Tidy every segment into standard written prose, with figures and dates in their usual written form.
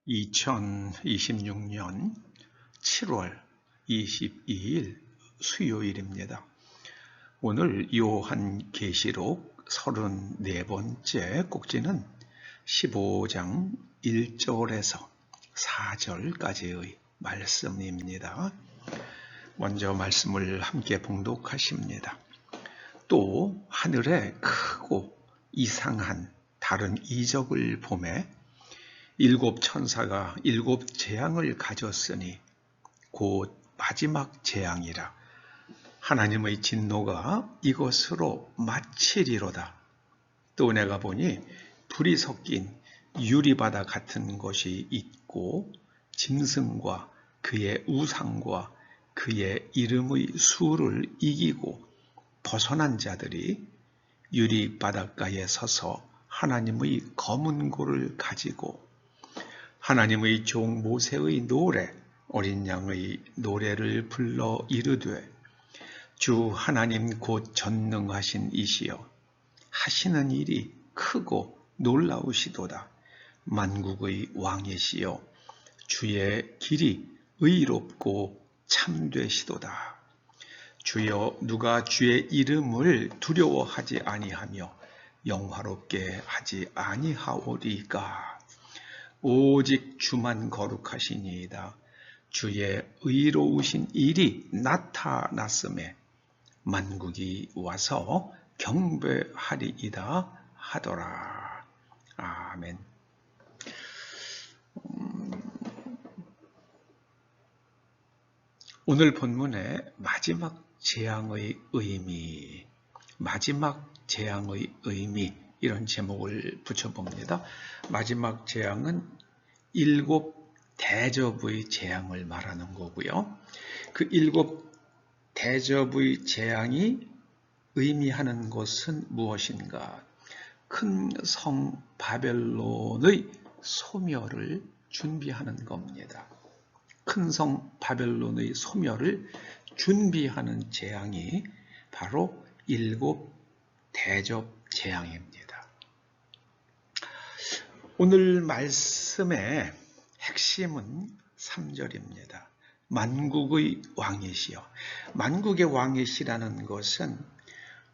2026년 7월 22일 수요일입니다. 오늘 요한계시록 34번째 꼭지는 15장 1절에서 4절까지의 말씀입니다. 먼저 말씀을 함께 봉독하십니다. 또 하늘에 크고 이상한 다른 이적을 보매 일곱 천사가 일곱 재앙을 가졌으니 곧 마지막 재앙이라. 하나님의 진노가 이것으로 마치리로다. 또 내가 보니 불이 섞인 유리바다 같은 것이 있고 짐승과 그의 우상과 그의 이름의 수를 이기고 벗어난 자들이 유리바닷가에 서서 하나님의 검은 고를 가지고 하나님의 종 모세의 노래 어린 양의 노래를 불러 이르되 주 하나님 곧 전능하신 이시여 하시는 일이 크고 놀라우시도다. 만국의 왕이시여 주의 길이 의롭고 참되시도다. 주여 누가 주의 이름을 두려워하지 아니하며 영화롭게 하지 아니하오리까. 오직 주만 거룩하시니이다. 주의 의로우신 일이 나타났음에 만국이 와서 경배하리이다 하더라. 아멘. 오늘 본문의 마지막 재앙의 의미, 이런 제목을 붙여봅니다. 마지막 재앙은 일곱 대접의 재앙을 말하는 거고요. 그 일곱 대접의 재앙이 의미하는 것은 무엇인가? 큰 성 바벨론의 소멸을 준비하는 겁니다. 큰 성 바벨론의 소멸을 준비하는 재앙이 바로 일곱 대접 재앙입니다. 오늘 말씀의 핵심은 3절입니다. 만국의 왕이시여. 만국의 왕이시라는 것은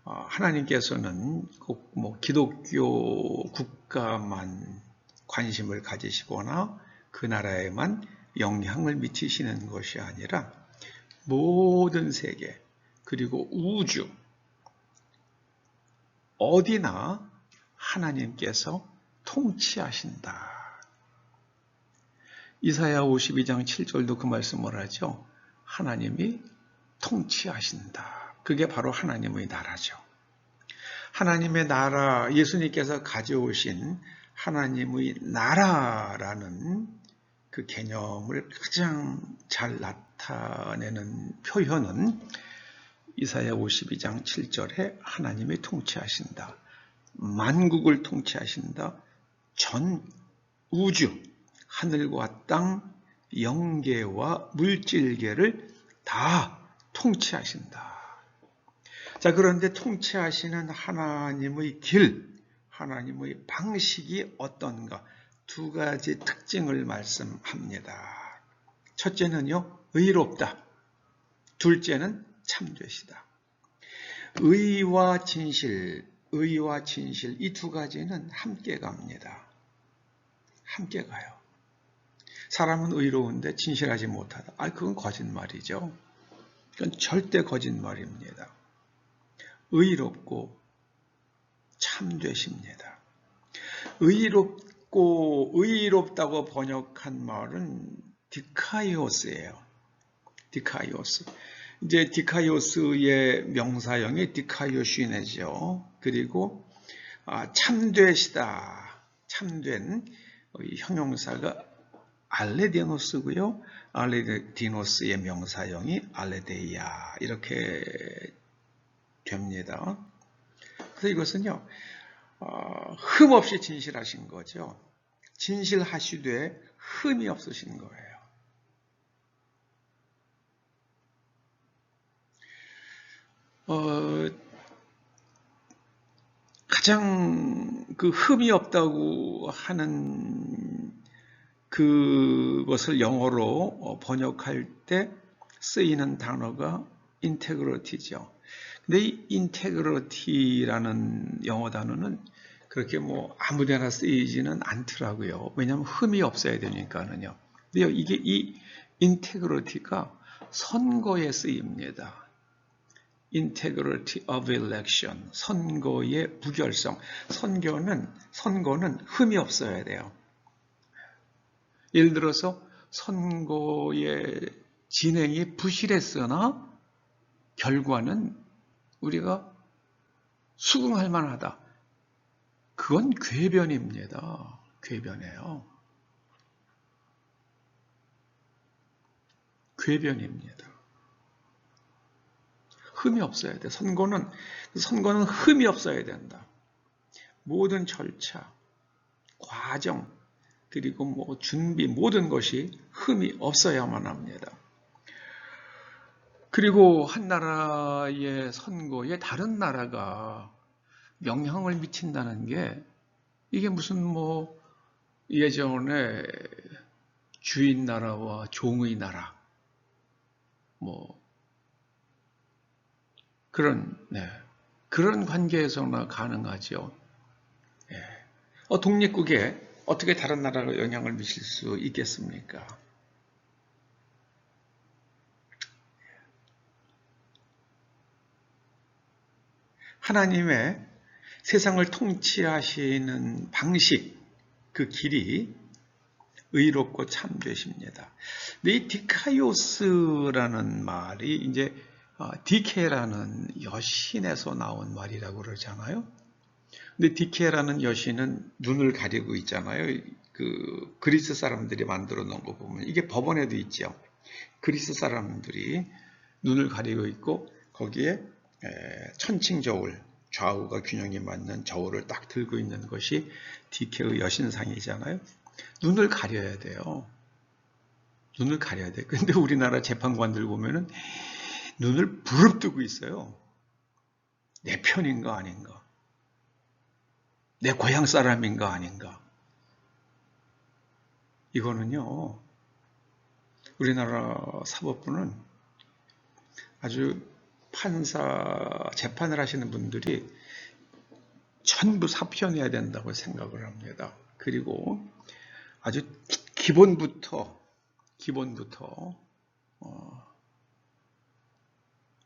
하나님께서는 꼭 기독교 국가만 관심을 가지시거나 그 나라에만 영향을 미치시는 것이 아니라 모든 세계 그리고 우주 어디나 하나님께서 통치하신다. 이사야 52장 7절도 그 말씀을 하죠. 하나님이 통치하신다. 그게 바로 하나님의 나라죠. 하나님의 나라, 예수님께서 가져오신 하나님의 나라라는 그 개념을 가장 잘 나타내는 표현은 이사야 52장 7절에 하나님이 통치하신다. 만국을 통치하신다. 전 우주, 하늘과 땅, 영계와 물질계를 다 통치하신다. 자, 그런데 통치하시는 하나님의 길, 하나님의 방식이 어떤가? 두 가지 특징을 말씀합니다. 첫째는요, 의롭다. 둘째는 참되시다. 의와 진실 이 두 가지는 함께 갑니다. 함께 가요. 사람은 의로운데 진실하지 못하다. 그건 거짓말이죠. 그건 절대 거짓말입니다. 의롭고 참되십니다. 의롭다고 번역한 말은 디카이오스예요. 디카이오스. 이제 디카이오스의 명사형이 디카이오슈네죠. 그리고 참되시다. 참된 형용사가 알레디노스고요. 알레디노스의 명사형이 알레데이아 이렇게 됩니다. 그래서 이것은요, 흠없이 진실하신 거죠. 진실하시되 흠이 없으신 거예요. 가장 그 흠이 없다고 하는 그것을 영어로 번역할 때 쓰이는 단어가 인테그리티죠. 근데 이 인테그리티라는 영어 단어는 그렇게 뭐 아무데나 쓰이지는 않더라고요. 왜냐하면 흠이 없어야 되니까는요. 근데 이게 이 인테그리티가 선거에 쓰입니다. Integrity of election, 선거의 무결성. 선거는 흠이 없어야 돼요. 예를 들어서 선거의 진행이 부실했으나 결과는 우리가 수긍할 만하다. 그건 궤변입니다. 궤변이에요. 궤변입니다. 흠이 없어야 돼. 선거는 흠이 없어야 된다. 모든 절차, 과정, 그리고 뭐 준비, 모든 것이 흠이 없어야만 합니다. 그리고 한 나라의 선거에 다른 나라가 영향을 미친다는 게 이게 무슨 뭐 예전에 주인 나라와 종의 나라 뭐 그런 관계에서나 가능하죠. 독립국에 어떻게 다른 나라가 영향을 미칠 수 있겠습니까? 하나님의 세상을 통치하시는 방식, 그 길이 의롭고 참되십니다. 근데 이 디카이오스라는 말이 이제 디케라는 여신에서 나온 말이라고 그러잖아요. 근데 디케라는 여신은 눈을 가리고 있잖아요. 그 그리스 사람들이 만들어 놓은 거 보면 이게 법원에도 있죠. 그리스 사람들이 눈을 가리고 있고 거기에 천칭저울, 좌우가 균형이 맞는 저울을 딱 들고 있는 것이 디케의 여신상이잖아요. 눈을 가려야 돼요. 눈을 가려야 돼. 근데 우리나라 재판관들 보면은 눈을 부릅뜨고 있어요. 내 편인가 아닌가? 내 고향 사람인가 아닌가? 이거는요, 우리나라 사법부는 아주 판사, 재판을 하시는 분들이 전부 사표내야 된다고 생각을 합니다. 그리고 아주 기본부터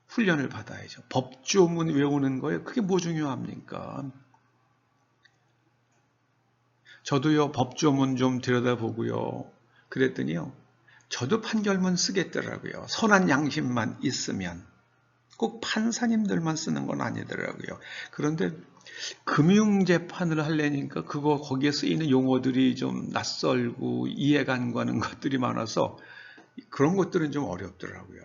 훈련을 받아야죠. 법조문 외우는 거에 그게 뭐 중요합니까? 저도요, 법조문 좀 들여다보고요. 그랬더니요, 저도 판결문 쓰겠더라고요. 선한 양심만 있으면. 꼭 판사님들만 쓰는 건 아니더라고요. 그런데 금융재판을 하려니까 거기에 쓰이는 용어들이 좀 낯설고 이해가 안 가는 것들이 많아서 그런 것들은 좀 어렵더라고요.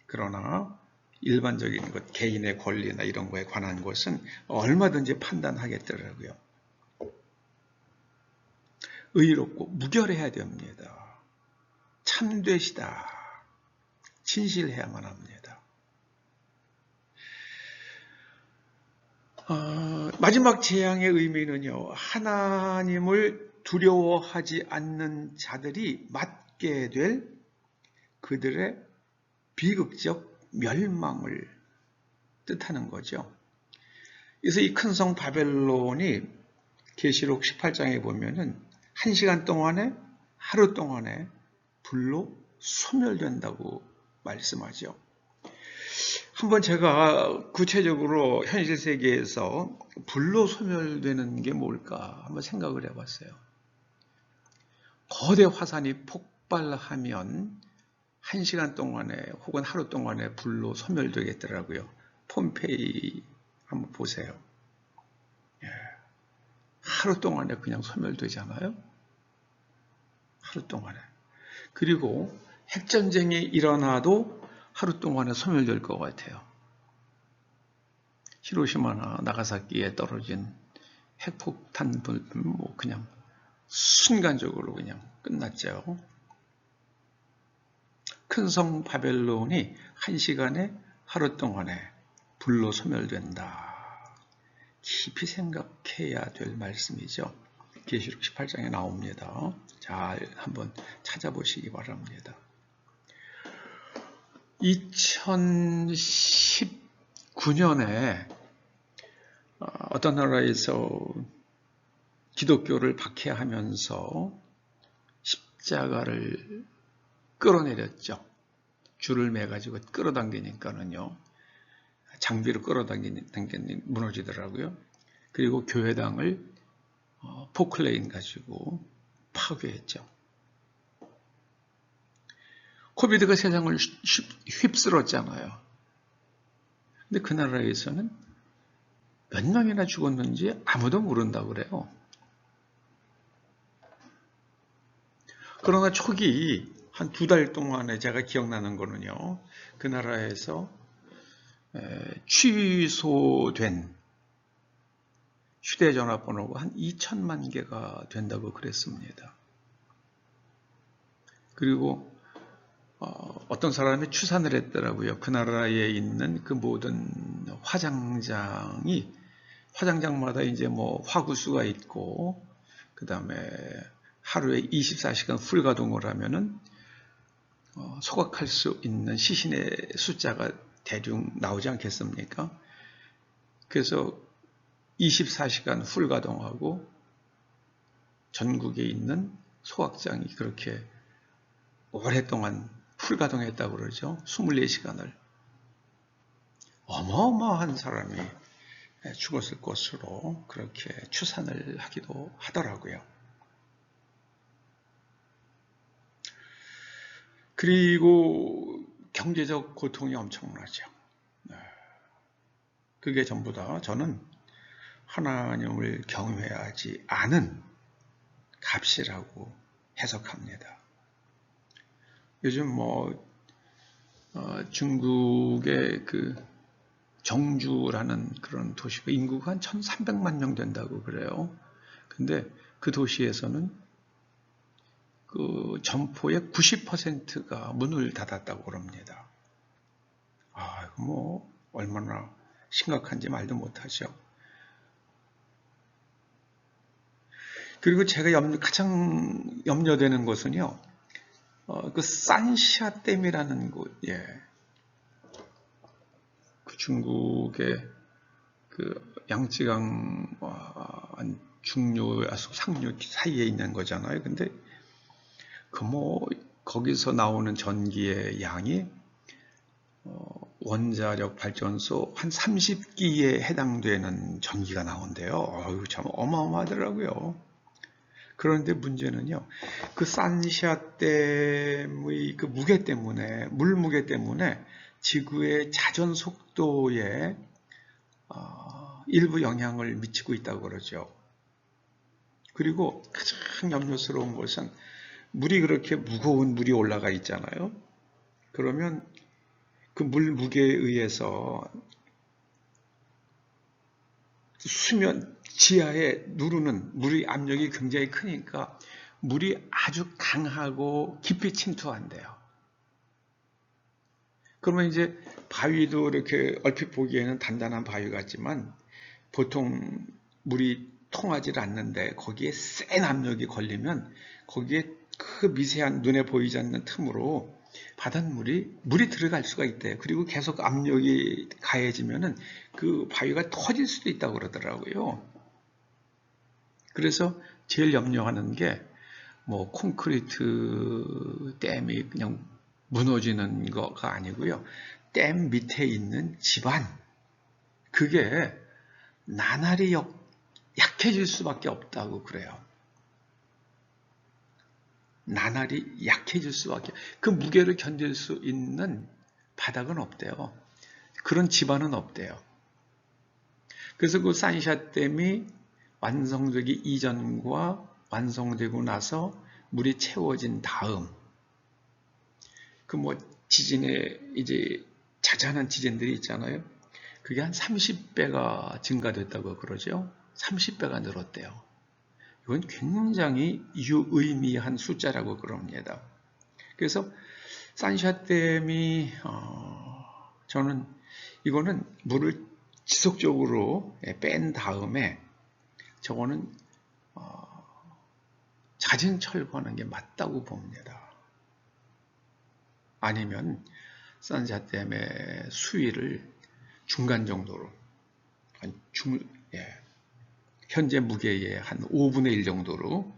그러나 일반적인 것, 개인의 권리나 이런 거에 관한 것은 얼마든지 판단하겠더라고요. 의롭고 무결해야 됩니다. 참되시다. 진실해야만 합니다. 마지막 재앙의 의미는요, 하나님을 두려워하지 않는 자들이 맞게 될 그들의 비극적 멸망을 뜻하는 거죠. 그래서 이 큰 성 바벨론이 계시록 18장에 보면은 1시간 동안에, 하루 동안에 불로 소멸된다고 말씀하죠. 한번 제가 구체적으로 현실 세계에서 불로 소멸되는 게 뭘까 한번 생각을 해봤어요. 거대 화산이 폭발하면 1시간 동안에 혹은 하루 동안에 불로 소멸되겠더라고요. 폼페이 한번 보세요. 하루 동안에 그냥 소멸되잖아요. 하루 동안에. 그리고 핵전쟁이 일어나도 하루 동안에 소멸될 것 같아요. 히로시마나 나가사키에 떨어진 핵폭탄 뭐 그냥 순간적으로 그냥 끝났죠. 큰 성 바벨론이 1시간에 하루 동안에 불로 소멸된다. 깊이 생각해야 될 말씀이죠. 계시록 18장에 나옵니다. 잘 한번 찾아보시기 바랍니다. 2019년에 어떤 나라에서 기독교를 박해하면서 십자가를 끌어내렸죠. 줄을 매가지고 끌어당기니까는요. 장비로 끌어당기니 무너지더라고요. 그리고 교회당을 포클레인 가지고 파괴했죠. 코비드가 세상을 휩쓸었잖아요. 근데 그 나라에서는 몇 명이나 죽었는지 아무도 모른다고 그래요. 그러나 초기 한 2달 동안에 제가 기억나는 거는요. 그 나라에서 취소된 휴대전화 번호가 한 2천만 개가 된다고 그랬습니다. 그리고 어떤 사람이 추산을 했더라고요. 그 나라에 있는 그 모든 화장장마다 이제 뭐 화구수가 있고, 그 다음에 하루에 24시간 풀 가동을 하면은 소각할 수 있는 시신의 숫자가 대충 나오지 않겠습니까? 그래서 24시간 풀 가동하고 전국에 있는 소각장이 그렇게 오랫동안 풀 가동했다고 그러죠. 24시간을. 어마어마한 사람이 죽었을 것으로 그렇게 추산을 하기도 하더라고요. 그리고 경제적 고통이 엄청나죠. 그게 전부 다 저는 하나님을 경외하지 않은 값이라고 해석합니다. 요즘 중국의 그 정주라는 그런 도시가 인구가 한 1,300만 명 된다고 그래요. 근데 그 도시에서는 그 점포의 90%가 문을 닫았다고 그럽니다. 이거 얼마나 심각한지 말도 못하죠. 그리고 제가 가장 염려되는 것은요, 그 산샤 댐이라는 곳, 그 중국의 그 양쯔강 중류, 상류 사이에 있는 거잖아요. 근데 거기서 나오는 전기의 양이 원자력 발전소 한 30기에 해당되는 전기가 나온대요. 참 어마어마하더라고요. 그런데 문제는요, 그 산샤댐의 그 무게 때문에, 물 무게 때문에 지구의 자전 속도에 일부 영향을 미치고 있다고 그러죠. 그리고 가장 염려스러운 것은 물이 그렇게 무거운 물이 올라가 있잖아요. 그러면 그 물 무게에 의해서 수면 지하에 누르는 물의 압력이 굉장히 크니까 물이 아주 강하고 깊이 침투한대요. 그러면 이제 바위도 이렇게 얼핏 보기에는 단단한 바위 같지만 보통 물이 통하지 않는데 거기에 센 압력이 걸리면 거기에 그 미세한 눈에 보이지 않는 틈으로 물이 들어갈 수가 있대요. 그리고 계속 압력이 가해지면은 그 바위가 터질 수도 있다고 그러더라고요. 그래서 제일 염려하는 게 콘크리트 댐이 그냥 무너지는 거가 아니고요. 댐 밑에 있는 집안, 그게 나날이 약해질 수밖에 없다고 그래요. 나날이 약해질 수밖에, 그 무게를 견딜 수 있는 바닥은 없대요. 그런 집안은 없대요. 그래서 그 산샤댐이 완성되기 이전과 완성되고 나서 물이 채워진 다음, 지진에 이제 자잘한 지진들이 있잖아요. 그게 한 30배가 증가됐다고 그러죠. 30배가 늘었대요. 이건 굉장히 유의미한 숫자라고 그럽니다. 그래서 산샤댐이 저는 이거는 물을 지속적으로 뺀 다음에 저거는 자진 철거하는 게 맞다고 봅니다. 아니면 산자댐의 수위를 중간 정도로, 현재 무게의 한 5분의 1 정도로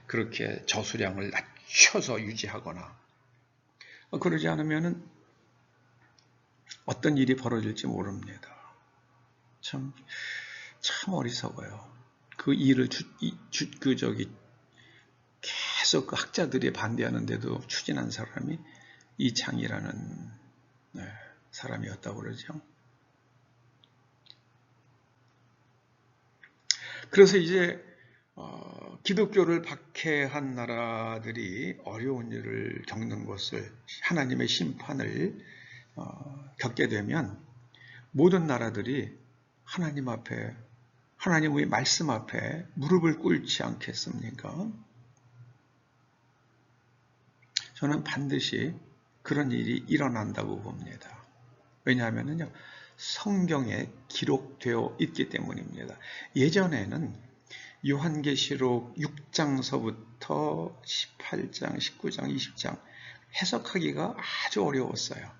그렇게 저수량을 낮춰서 유지하거나, 그러지 않으면 어떤 일이 벌어질지 모릅니다. 참 어리석어요. 그 일을 계속 그 학자들이 반대하는데도 추진한 사람이 이창이라는 사람이었다고 그러죠. 그래서 이제 기독교를 박해한 나라들이 어려운 일을 겪는 것을, 하나님의 심판을 겪게 되면 모든 나라들이 하나님 앞에, 하나님의 말씀 앞에 무릎을 꿇지 않겠습니까? 저는 반드시 그런 일이 일어난다고 봅니다. 왜냐하면요, 성경에 기록되어 있기 때문입니다. 예전에는 요한계시록 6장서부터 18장, 19장, 20장 해석하기가 아주 어려웠어요.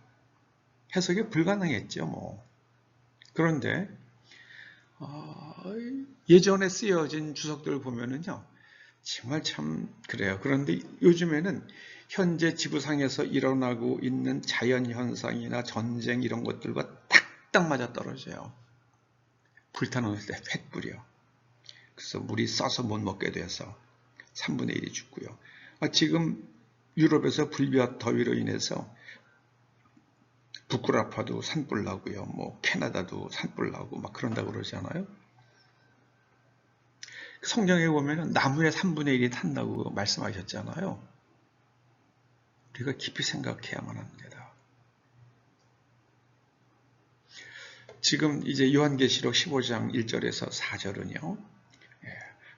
해석이 불가능했죠. 그런데 예전에 쓰여진 주석들을 보면은요, 정말 참 그래요. 그런데 요즘에는 현재 지구상에서 일어나고 있는 자연현상이나 전쟁 이런 것들과 딱딱 맞아 떨어져요. 불타는 때 횃불이요. 그래서 물이 써서 못 먹게 돼서 3분의 1이 죽고요. 지금 유럽에서 불볕 더위로 인해서 부쿠라파도 산불 나고요. 캐나다도 산불 나고 막 그런다고 그러잖아요. 성경에 보면 나무의 3분의 1이 탄다고 말씀하셨잖아요. 우리가 깊이 생각해야만 합니다. 지금 이제 요한계시록 15장 1절에서 4절은요.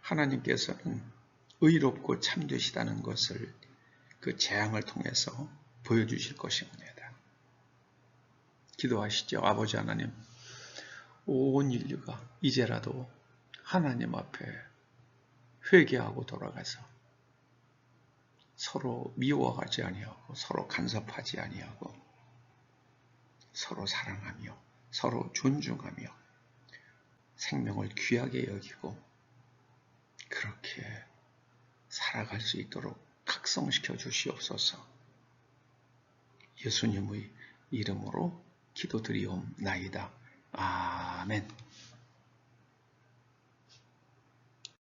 하나님께서는 의롭고 참되시다는 것을 그 재앙을 통해서 보여주실 것입니다. 기도하시죠. 아버지 하나님, 온 인류가 이제라도 하나님 앞에 회개하고 돌아가서 서로 미워하지 아니하고 서로 간섭하지 아니하고 서로 사랑하며 서로 존중하며 생명을 귀하게 여기고 그렇게 살아갈 수 있도록 각성시켜 주시옵소서. 예수님의 이름으로 기도드리옵나이다. 아멘.